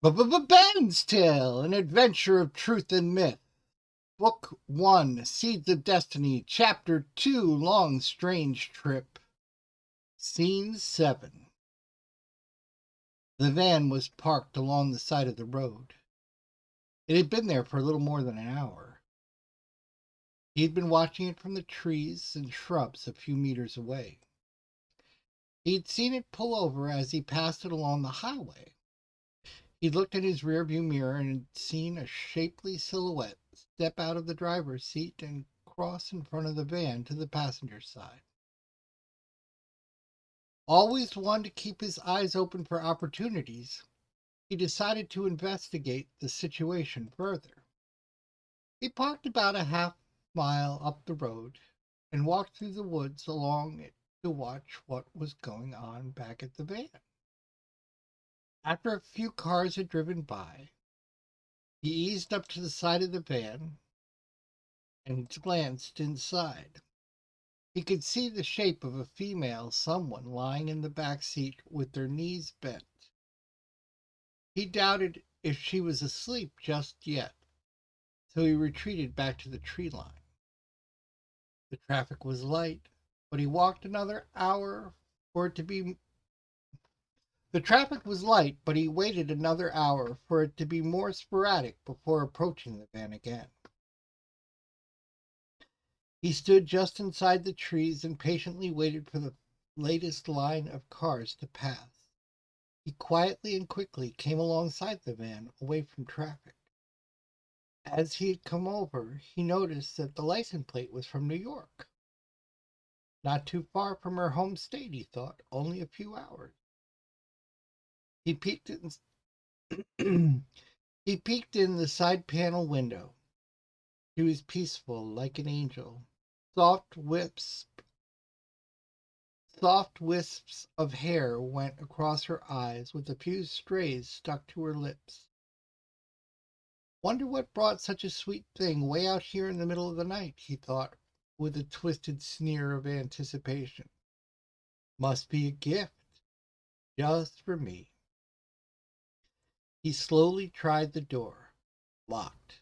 Ben's Tale, an adventure of truth and myth. Book 1, Seeds of Destiny, Chapter 2, Long Strange Trip. Scene 7. The van was parked along the side of the road. It had been there for a little more than an hour. He had been watching it from the trees and shrubs a few meters away. He had seen it pull over as he passed it along the highway. He looked in his rearview mirror and had seen a shapely silhouette step out of the driver's seat and cross in front of the van to the passenger side. Always one to keep his eyes open for opportunities, he decided to investigate the situation further. He parked about a half-mile up the road and walked through the woods along it to watch what was going on back at the van. After a few cars had driven by, he eased up to the side of the van and glanced inside. He could see the shape of a female someone lying in the back seat with their knees bent. He doubted if she was asleep just yet, so he retreated back to the tree line. The traffic was light, but he walked another hour for it to be The traffic was light, but he waited another hour for it to be more sporadic before approaching the van again. He stood just inside the trees and patiently waited for the latest line of cars to pass. He quietly and quickly came alongside the van, away from traffic. As he had come over, he noticed that the license plate was from New York. Not too far from her home state, he thought, only a few hours. He peeked in He peeked in the side panel window. She was peaceful, like an angel. Soft wisps of hair went across her eyes, with a few strays stuck to her lips. Wonder what brought such a sweet thing way out here in the middle of the night, he thought, with a twisted sneer of anticipation. Must be a gift, just for me. He slowly tried the door. Locked.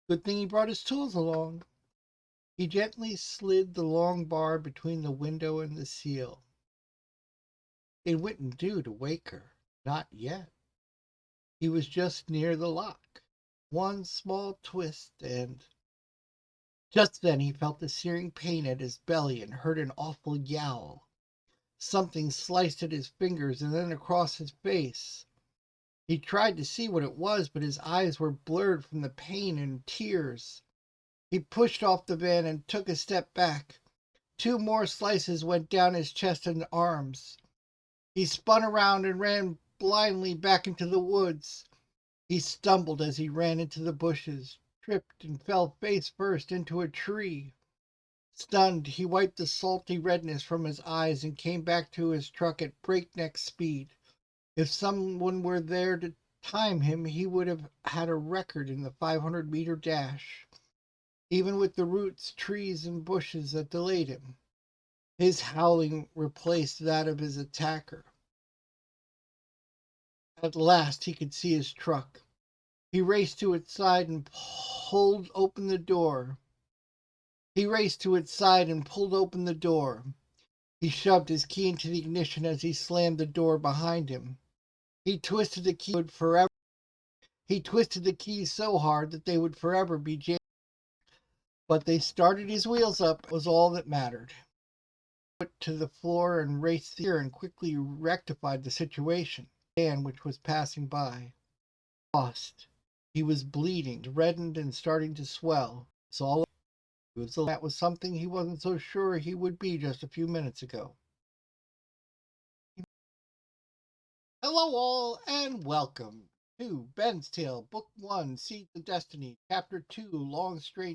Good thing he brought his tools along. He gently slid the long bar between the window and the seal. It wouldn't do to wake her. Not yet. He was just near the lock. One small twist and... Just then he felt a searing pain at his belly and heard an awful yowl. Something sliced at his fingers and then across his face. He tried to see what it was, but his eyes were blurred from the pain and tears. He pushed off the van and took a step back. 2 more slices went down his chest and arms. He spun around and ran blindly back into the woods. He stumbled as he ran into the bushes, tripped and fell face first into a tree. Stunned, he wiped the salty redness from his eyes and came back to his truck at breakneck speed. If someone were there to time him, he would have had a record in the 500-meter dash, even with the roots, trees, and bushes that delayed him. His howling replaced that of his attacker. At last he could see his truck. He raced to its side and pulled open the door. He shoved his key into the ignition as he slammed the door behind him. He twisted the keys so hard that they would forever be jammed. But they started his wheels up, was all that mattered. He put to the floor and raced here and quickly rectified the situation. Man, which was passing by. Lost. He was bleeding, reddened and starting to swell. That was something he wasn't so sure he would be just a few minutes ago. Hello all, and welcome to Ben's Tale, Book 1, Seeds of Destiny, Chapter 2, Long Strange